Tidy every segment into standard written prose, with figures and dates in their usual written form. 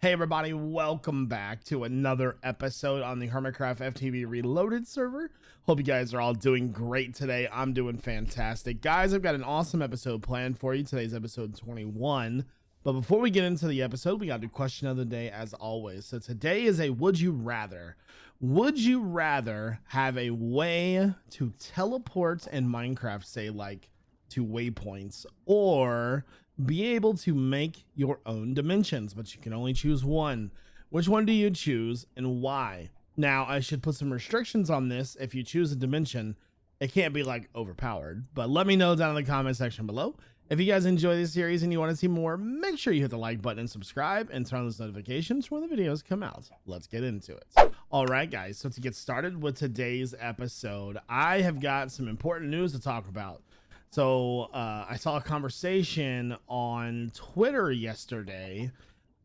Hey everybody, welcome back to another episode on the Hermitcraft FTV Reloaded server. Hope you guys are all doing great today. I'm doing fantastic. Guys, I've got an awesome episode planned for you. Today's episode 21. But before we get into the episode, we got to do question of the day as always. So today is a would you rather. Would you rather have a way to teleport in Minecraft, say like to waypoints, or be able to make your own dimensions, but you can only choose one? Which one do you choose and why? Now, I should put some restrictions on this. If you choose a dimension, it can't be like overpowered, but let me know down in the comment section below. If you guys enjoy this series and you want to see more, make sure you hit the like button and subscribe and turn on those notifications when the videos come out. Let's get into it. All right, guys, so to get started with today's episode, I have got some important news to talk about. So I saw a conversation on Twitter yesterday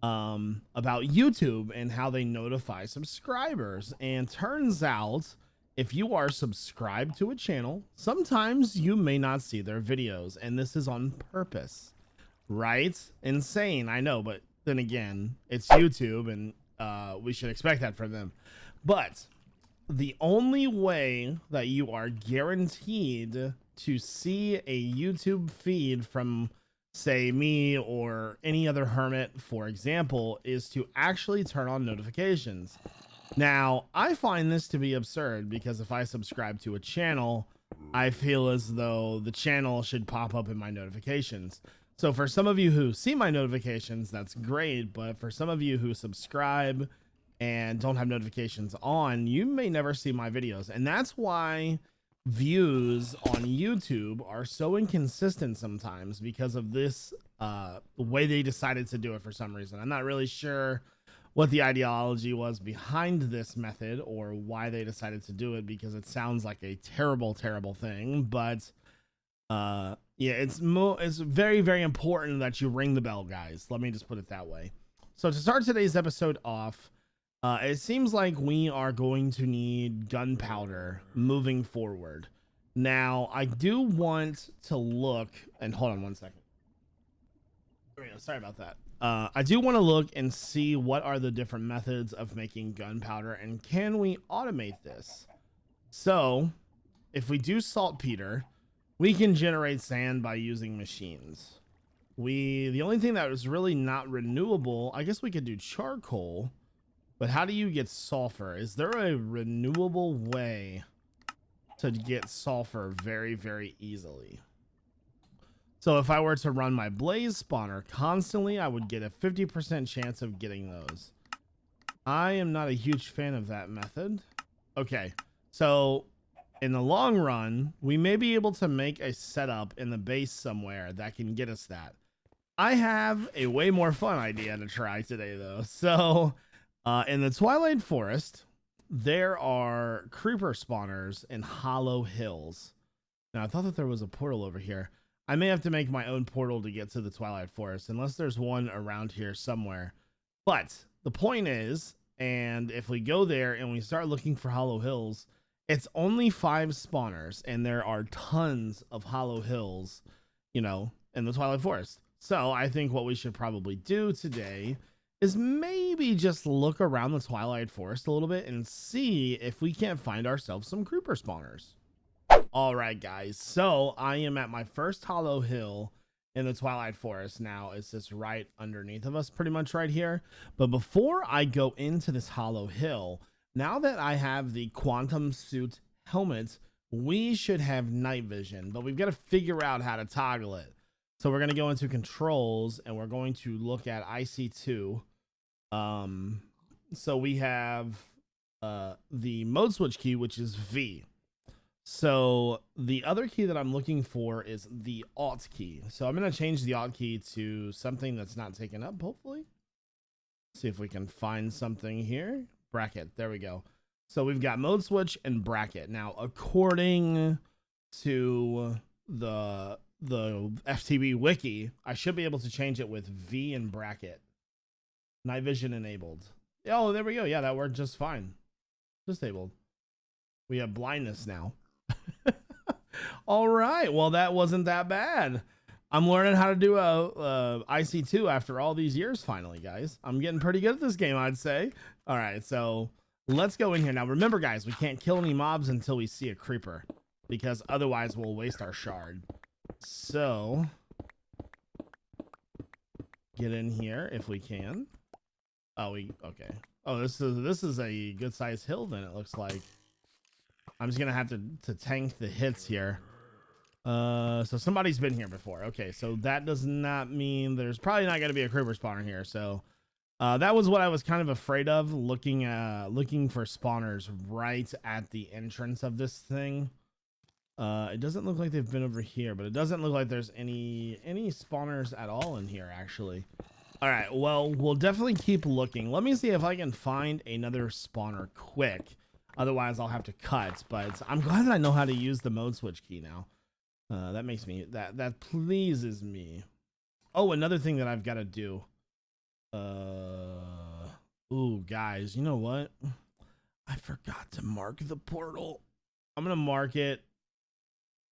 about YouTube and how they notify subscribers. And turns out, if you are subscribed to a channel, sometimes you may not see their videos. And this is on purpose, right? Insane, I know. But then again, it's YouTube and we should expect that from them. But the only way that you are guaranteed to see a YouTube feed from, say, me or any other hermit, for example, is to actually turn on notifications. Now, I find this to be absurd because if I subscribe to a channel, I feel as though the channel should pop up in my notifications. So for some of you who see my notifications, that's great. But for some of you who subscribe and don't have notifications on, you may never see my videos. And that's why views on YouTube are so inconsistent sometimes, because of this the way they decided to do it for some reason. I'm not really sure what the ideology was behind this method or why they decided to do it, because it sounds like a terrible thing. But yeah, it's very, very important that you ring the bell, guys. Let me just put it that way. So to start today's episode off, it seems like we are going to need gunpowder moving forward. Now, I do want to look, and hold on one second. There we go. Sorry about that. I do want to look and see what are the different methods of making gunpowder, and can we automate this? So, if we do saltpeter, we can generate sand by using machines. The only thing that is really not renewable, I guess we could do charcoal. But how do you get sulfur? Is there a renewable way to get sulfur very, very easily? So if I were to run my blaze spawner constantly, I would get a 50% chance of getting those. I am not a huge fan of that method. Okay, so in the long run, we may be able to make a setup in the base somewhere that can get us that. I have a way more fun idea to try today, though. So in the Twilight Forest, there are creeper spawners in hollow hills. Now, I thought that there was a portal over here. I may have to make my own portal to get to the Twilight Forest, unless there's one around here somewhere. But the point is, and if we go there and we start looking for hollow hills, it's only 5 spawners, and there are tons of hollow hills, you know, in the Twilight Forest. So I think what we should probably do today is maybe just look around the Twilight Forest a little bit and see if we can't find ourselves some creeper spawners. All right, guys, so I am at my first hollow hill in the Twilight Forest. Now it's just right underneath of us, pretty much right here. But before I go into this hollow hill, now that I have the quantum suit helmet, we should have night vision, but we've got to figure out how to toggle it. So we're going to go into controls and we're going to look at IC2. So we have the mode switch key, which is V. So the other key that I'm looking for is the Alt key. So I'm going to change the Alt key to something that's not taken up, hopefully. See if we can find something here. Bracket. There we go. So we've got mode switch and bracket. Now, according to the FTB wiki, I should be able to change it with V and bracket. Night vision enabled. Oh, there we go. Yeah, that worked just fine. Disabled. We have blindness now. All right. Well, that wasn't that bad. I'm learning how to do a IC2 after all these years. Finally, guys, I'm getting pretty good at this game, I'd say. All right, so let's go in here now. Remember, guys, we can't kill any mobs until we see a creeper, because otherwise we'll waste our shard. So get in here if we can. Oh, okay. Oh, this is a good sized hill then, it looks like. I'm just gonna have to tank the hits here. So somebody's been here before. Okay, so that does not mean there's probably not gonna be a creeper spawner here. So that was what I was kind of afraid of, looking for spawners right at the entrance of this thing. It doesn't look like they've been over here, but it doesn't look like there's any spawners at all in here, actually. All right, well, we'll definitely keep looking. Let me see if I can find another spawner quick. Otherwise, I'll have to cut. But I'm glad that I know how to use the mode switch key now. That makes me that pleases me. Oh, another thing that I've got to do. Ooh, guys, you know what? I forgot to mark the portal. I'm gonna mark it.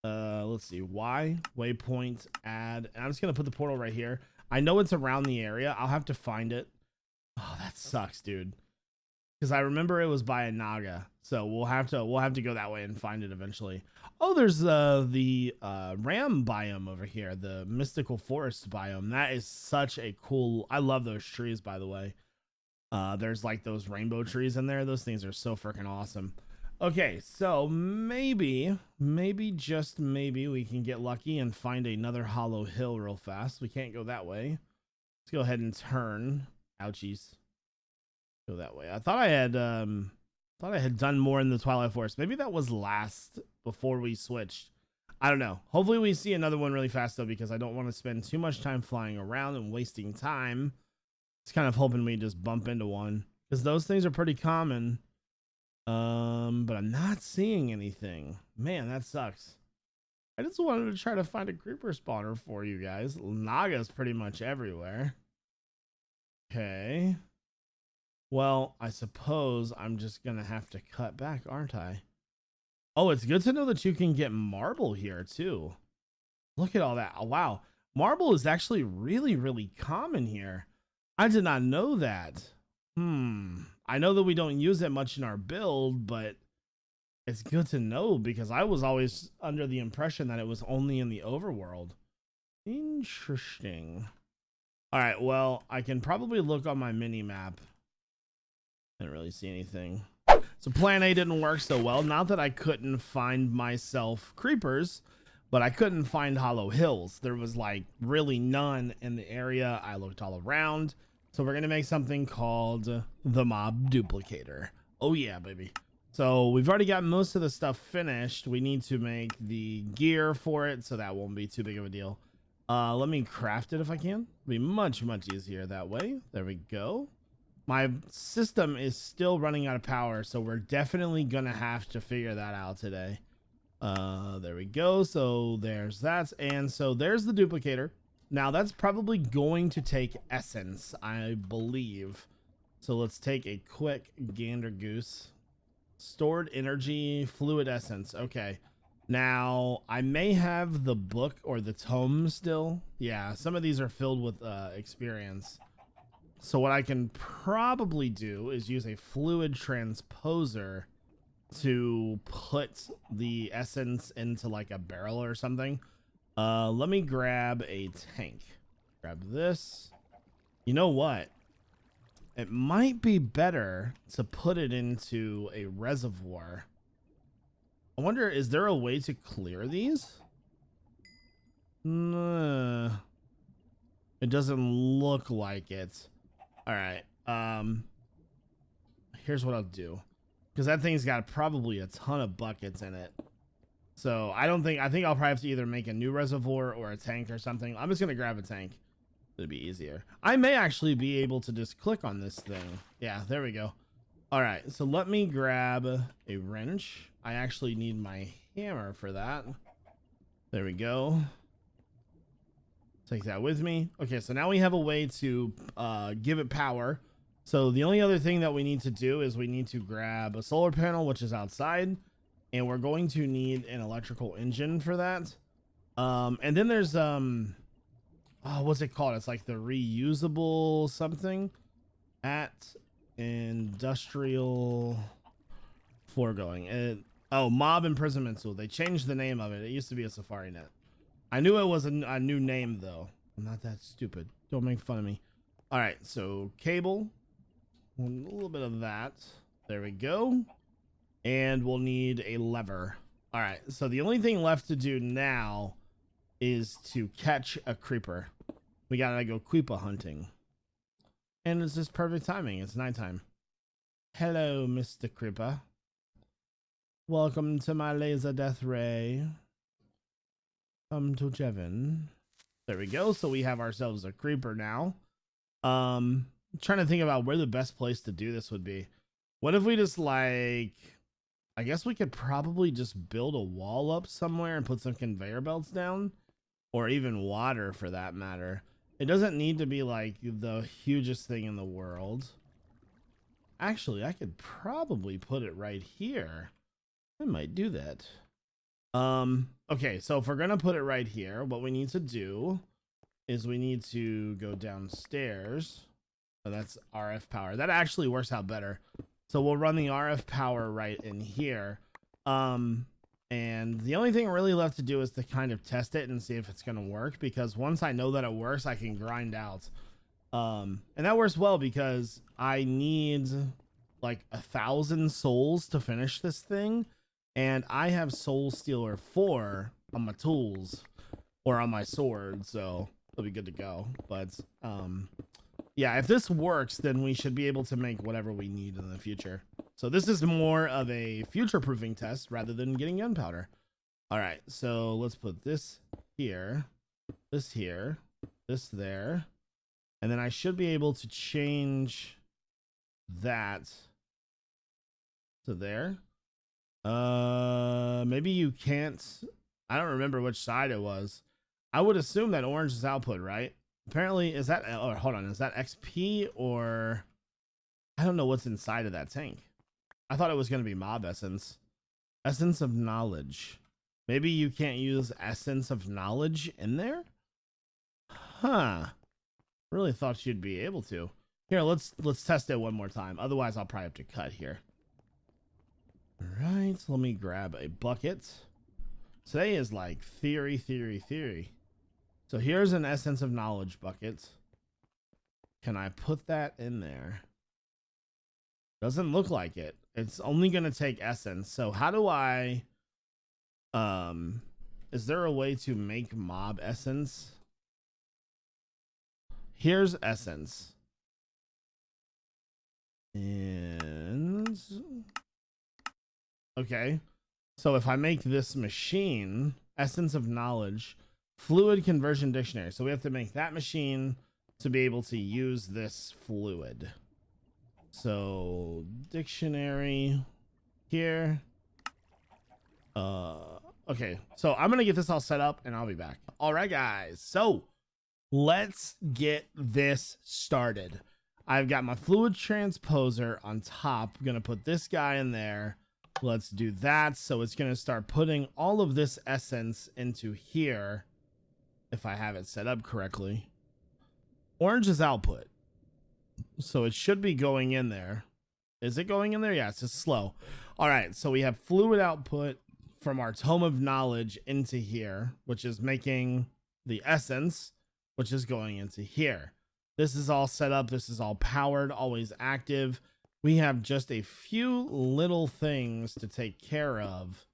Let's see, waypoint add, and I'm just gonna put the portal right here. I know it's around the area. I'll have to find it. Oh, that sucks, dude, because I remember it was by a naga, so we'll have to go that way and find it eventually. Oh, there's the ram biome over here, the mystical forest biome. That is such a cool, I love those trees, by the way. There's like those rainbow trees in there. Those things are so freaking awesome. Okay, so maybe just maybe we can get lucky and find another hollow hill real fast. We can't go that way. Let's go ahead and turn. Ouchies. Go that way. I thought I had done more in the Twilight Forest. Maybe that was last before we switched. I don't know. Hopefully we see another one really fast though, because I don't want to spend too much time flying around and wasting time. It's kind of hoping we just bump into one, because those things are pretty common. But I'm not seeing anything. Man, that sucks. I just wanted to try to find a creeper spawner for you guys. Naga's pretty much everywhere. Okay. Well, I suppose I'm just gonna have to cut back, aren't I? Oh, it's good to know that you can get marble here too. Look at all that. Oh, wow. Marble is actually really, really common here. I did not know that. I know that we don't use it much in our build, but it's good to know, because I was always under the impression that it was only in the overworld. Interesting. All right, well, I can probably look on my mini map. Didn't really see anything. So plan A didn't work so well. Not that I couldn't find myself creepers, but I couldn't find hollow hills. There was like really none in the area. I looked all around. So we're going to make something called the mob duplicator. Oh yeah, baby. So we've already got most of the stuff finished. We need to make the gear for it, so that won't be too big of a deal. Let me craft it if I can. It'll be much easier that way. There we go. My system is still running out of power, so we're definitely going to have to figure that out today. There we go. So there's that. And so there's the duplicator. Now that's probably going to take essence, I believe. So let's take a quick gander goose. Stored energy, fluid essence. Okay. Now I may have the book or the tome still. Yeah, some of these are filled with experience. So what I can probably do is use a fluid transposer to put the essence into like a barrel or something. Let me grab a tank. Grab this. You know what? It might be better to put it into a reservoir. I wonder, is there a way to clear these? It doesn't look like it. All right. Here's what I'll do, because that thing's got probably a ton of buckets in it. So I think I'll probably have to either make a new reservoir or a tank or something. I'm just gonna grab a tank. It'll be easier. I may actually be able to just click on this thing. Yeah, there we go. All right, so let me grab a wrench. I actually need my hammer for that. There we go. Take that with me. Okay, so now we have a way to give it power. So the only other thing that we need to do is we need to grab a solar panel, which is outside. And we're going to need an electrical engine for that. And then there's oh, what's it called? It's like the reusable something at industrial foregoing. Oh, mob imprisonment tool. They changed the name of it. It used to be a Safari net. I knew it was a new name though. I'm not that stupid. Don't make fun of me. All right, so cable, a little bit of that. There we go. And we'll need a lever. All right, so the only thing left to do now is to catch a creeper. We gotta go creeper hunting. And it's just perfect timing. It's nighttime. Hello, Mr. Creeper. Welcome to my laser death ray. Come to iJevin. There we go. So we have ourselves a creeper now. I'm trying to think about where the best place to do this would be. What if we just like, I guess we could probably just build a wall up somewhere and put some conveyor belts down, or even water for that matter. It doesn't need to be like the hugest thing in the world. Actually, I could probably put it right here. I might do that. Okay, so if we're gonna put it right here, what we need to do is we need to go downstairs. So that's RF power. That actually works out better. So we'll run the RF power right in here. And the only thing really left to do is to kind of test it and see if it's gonna work, because once I know that it works, I can grind out. And that works well because I need like 1,000 souls to finish this thing. And I have Soul Stealer 4 on my tools or on my sword, so it'll be good to go. But yeah, if this works, then we should be able to make whatever we need in the future. So this is more of a future-proofing test rather than getting gunpowder. All right, so let's put this here, this there, and then I should be able to change that to there. Maybe you can't. I don't remember which side it was. I would assume that orange is output, right? Apparently, is that, oh, hold on, is that XP, or I don't know what's inside of that tank. I thought it was going to be mob essence. Essence of knowledge. Maybe you can't use essence of knowledge in there? Huh. Really thought you'd be able to. Here, let's test it one more time. Otherwise, I'll probably have to cut here. All right, so let me grab a bucket. Today is like theory. So here's an essence of knowledge bucket. Can I put that in there? Doesn't look like it. It's only going to take essence. So how do I, is there a way to make mob essence? Here's essence. And okay, so if I make this machine, essence of knowledge, fluid conversion dictionary. So we have to make that machine to be able to use this fluid. So dictionary here. Okay, so I'm gonna get this all set up and I'll be back. All right, guys, so let's get this started. I've got my fluid transposer on top. I'm gonna put this guy in there. Let's do that. So it's gonna start putting all of this essence into here, if I have it set up correctly. Orange is output, so it should be going in there. Is it going in there? Yeah, it's just slow. All right, so we have fluid output from our tome of knowledge into here, which is making the essence, which is going into here. This is all set up. This is all powered, always active. We have just a few little things to take care of,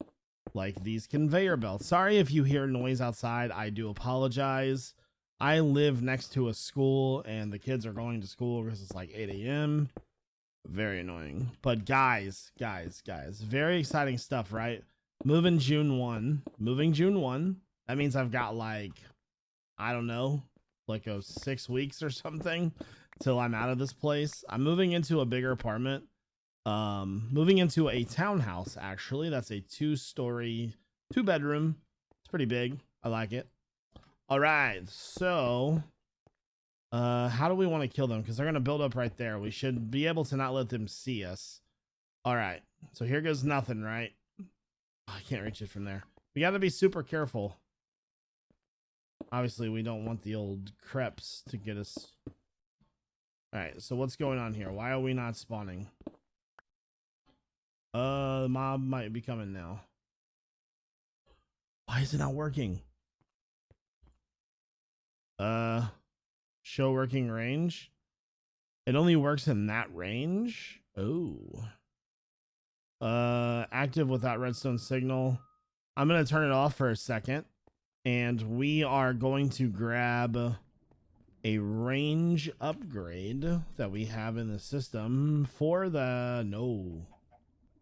like these conveyor belts. Sorry if you hear noise outside. I do apologize. I live next to a school and the kids are going to school because it's like 8 a.m. Very annoying. But guys, very exciting stuff, right? Moving June 1. That means I've got like, I don't know, like 6 weeks or something till I'm out of this place. I'm moving into a bigger apartment. Moving into a townhouse, actually. That's a 2-story, 2-bedroom. It's pretty big. I like it. All right, so how do we want to kill them? Because they're going to build up right there. We should be able to not let them see us. All right, so here goes nothing, right? Oh, I can't reach it from there. We got to be super careful. Obviously, we don't want the old creeps to get us. All right, so what's going on here? Why are we not spawning? The mob might be coming now. Why is it not working? Show working range. It only works in that range. Oh. Active without redstone signal. I'm gonna turn it off for a second, and we are going to grab a range upgrade that we have in the system for the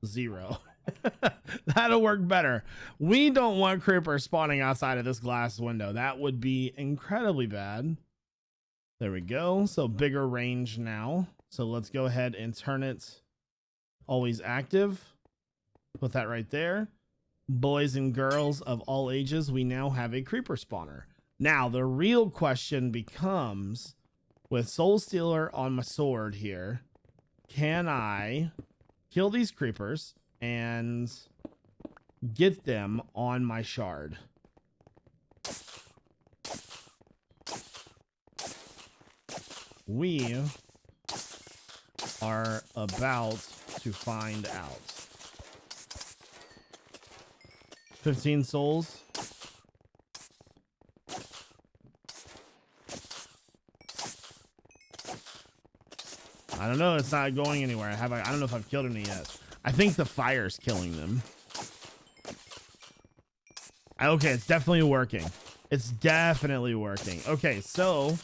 zero. That'll work better. We don't want creepers spawning outside of this glass window. That would be incredibly bad. There we go. So bigger range now. So let's go ahead and turn it always active. Put that right there. Boys and girls of all ages, we now have a creeper spawner. Now the real question becomes, with Soul Stealer on my sword here, can I kill these creepers and get them on my shard? We are about to find out. 15 souls. I don't know. It's not going anywhere. I don't know if I've killed any yet. I think the fire's killing them. Okay, it's definitely working. It's definitely working. Okay, so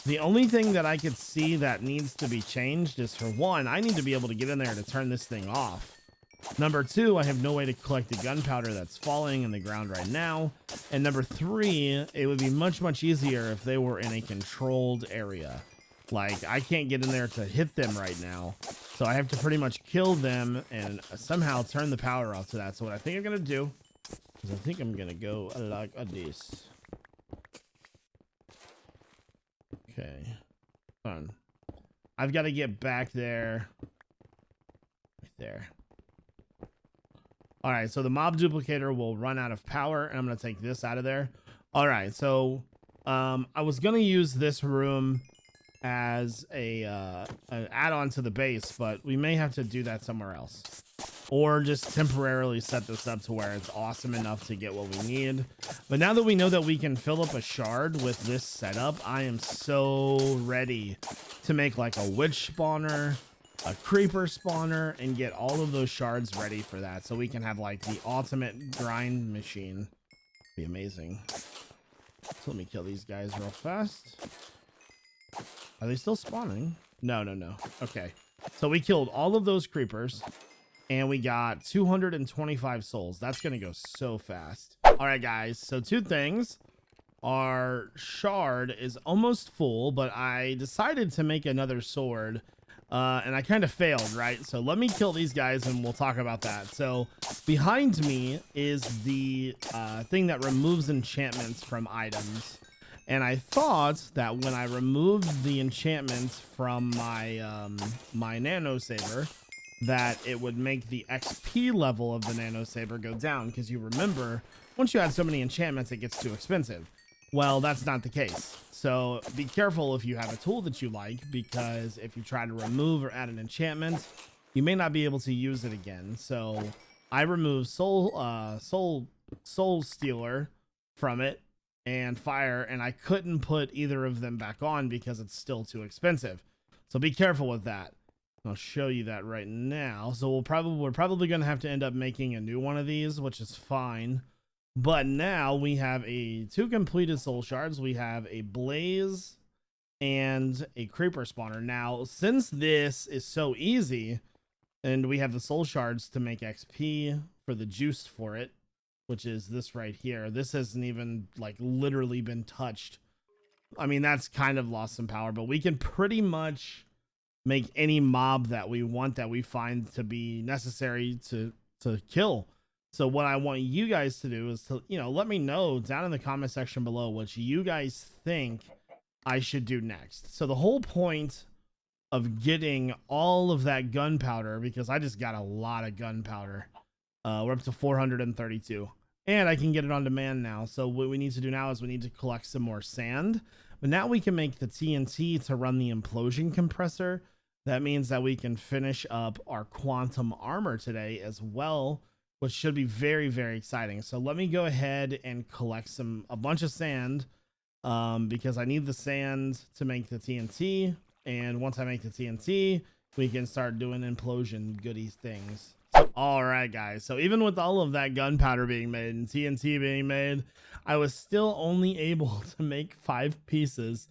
the only thing that I could see that needs to be changed is, for one, I need to be able to get in there to turn this thing off. Number two, I have no way to collect the gunpowder that's falling in the ground right now. And number three, it would be much, much easier if they were in a controlled area. Like, I can't get in there to hit them right now. So I have to pretty much kill them and somehow turn the power off to that. So what I think I'm going to do is I think I'm going to go like this. Okay. Hold on. I've got to get back there. Right there. All right, so the mob duplicator will run out of power, and I'm going to take this out of there. All right, so I was going to use this room as an add-on to the base, but we may have to do that somewhere else. Or just temporarily set this up to where it's awesome enough to get what we need. But now that we know that we can fill up a shard with this setup, I am so ready to make like a witch spawner, a creeper spawner, and get all of those shards ready for that, so we can have like the ultimate grind machine. Be amazing. So let me kill these guys real fast. Are they still spawning? No. Okay, so we killed all of those creepers and we got 225 souls. That's gonna go so fast. All right, guys, so two things. Our shard is almost full, but I decided to make another sword. And I kind of failed, right? So let me kill these guys and we'll talk about that. So behind me is the thing that removes enchantments from items. And I thought that when I removed the enchantment from my my nano saber, that it would make the XP level of the nano saber go down, because you remember, once you add so many enchantments, it gets too expensive. Well, that's not the case. So be careful if you have a tool that you like, because if you try to remove or add an enchantment, you may not be able to use it again. So I removed Soul Stealer from it and Fire, and I couldn't put either of them back on because it's still too expensive. So be careful with that. I'll show you that right now. So we're probably going to have to end up making a new one of these, which is fine. But now we have two completed soul shards. We have a blaze and a creeper spawner. Now, since this is so easy, and we have the soul shards to make XP for the juice for it, which is this right here. This hasn't even like literally been touched. I mean, that's kind of lost some power, but we can pretty much make any mob that we want, that we find to be necessary to kill. So what I want you guys to do is to, let me know down in the comment section below what you guys think I should do next. So the whole point of getting all of that gunpowder, because I just got a lot of gunpowder, we're up to 432. and I can get it on demand now. So what we need to do now is we need to collect some more sand, but now we can make the TNT to run the implosion compressor. That means that we can finish up our quantum armor today as well, which should be very, very exciting. So let me go ahead and collect a bunch of sand, because I need the sand to make the TNT. And once I make the TNT, we can start doing implosion goodies things. All right, guys. So even with all of that gunpowder being made and TNT being made, I was still only able to make 5 pieces.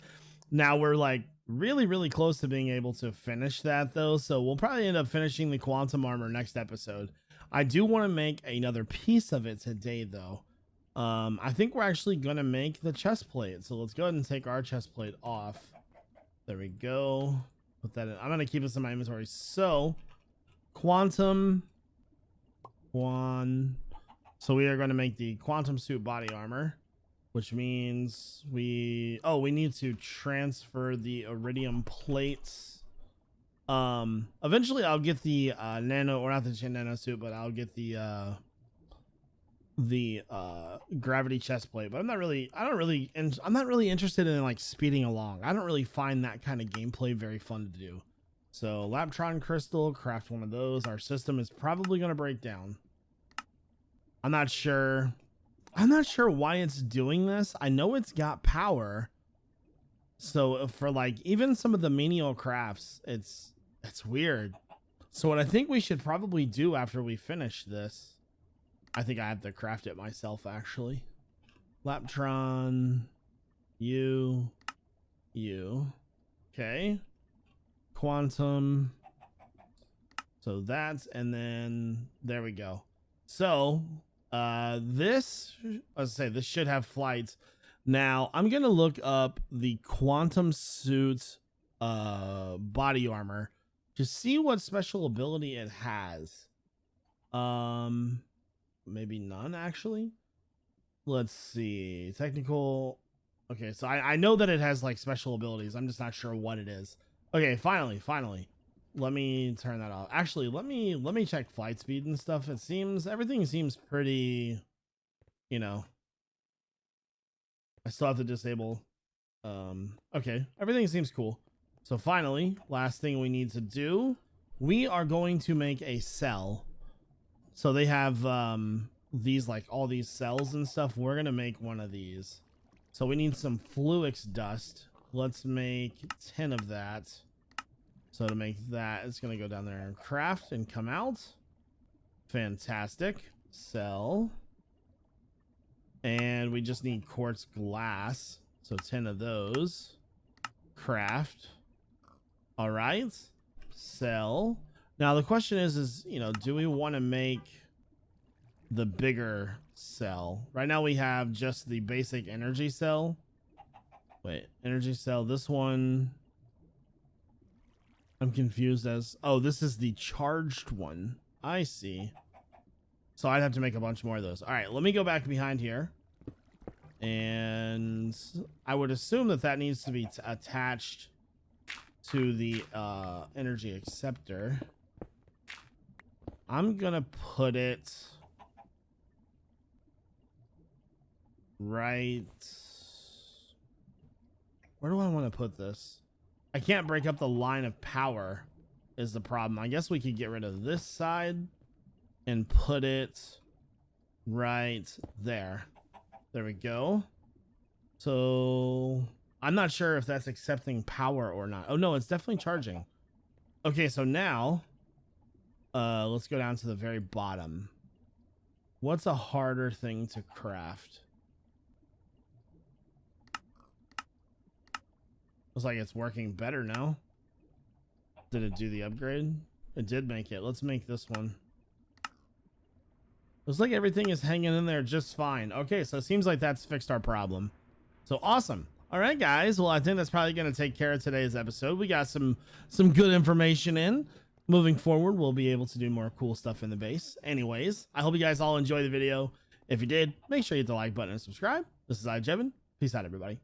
Now we're like really, really close to being able to finish that though. So we'll probably end up finishing the quantum armor next episode. I do want to make another piece of it today though. I think we're actually going to make the chest plate. So let's go ahead and take our chest plate off. There we go. Put that in. I'm going to keep this in my inventory. So quantum one. So we are going to make the quantum suit body armor, which means we need to transfer the iridium plates. Eventually I'll get the nano, or not the nano suit, but I'll get the gravity chest plate. But I'm not really interested in like speeding along. I don't really find that kind of gameplay very fun to do. So Laptron crystal, craft one of those. Our system is probably going to break down. I'm not sure why it's doing this. I know it's got power. So for like even some of the menial crafts, it's weird. So what I think we should probably do after we finish this, I think I have to craft it myself actually. Laptron, you. Okay. Quantum. So that's, and then there we go. So this should have flights. Now I'm gonna look up the quantum suit body armor to see what special ability it has. Maybe none actually. Let's see. Technical. Okay, so I know that it has like special abilities. I'm just not sure what it is. Okay, finally. Let me turn that off. Actually, let me check flight speed and stuff. It seems everything seems pretty, you know. I still have to disable. Okay, everything seems cool. So finally, last thing we need to do, we are going to make a cell. So they have these, like all these cells and stuff. We're gonna make one of these. So we need some Fluix dust. Let's make 10 of that. So to make that, it's gonna go down there and craft and come out. Fantastic. Cell. And we just need quartz glass. So 10 of those. Craft. All right. Cell. Now the question is, you know, do we want to make the bigger cell? Right now we have just the basic energy cell. Wait, energy cell. This one, I'm confused as, oh, this is the charged one. I see. So I'd have to make a bunch more of those. All right, let me go back behind here. And I would assume that that needs to be attached to the energy acceptor. I'm gonna put it right. Where do I want to put this? I can't break up the line of power is the problem. I guess we could get rid of this side and put it right there. There we go. So I'm not sure if that's accepting power or not. Oh no, it's definitely charging. Okay, so now let's go down to the very bottom. What's a harder thing to craft? Looks like it's working better now. Did it do the upgrade? It did make it. Let's make this one. Looks like everything is hanging in there just fine. Okay, so it seems like that's fixed our problem. So awesome. All right, guys. Well, I think that's probably going to take care of today's episode. We got some good information in. Moving forward, we'll be able to do more cool stuff in the base. Anyways, I hope you guys all enjoyed the video. If you did, make sure you hit the like button and subscribe. This is iJevin. Peace out, everybody.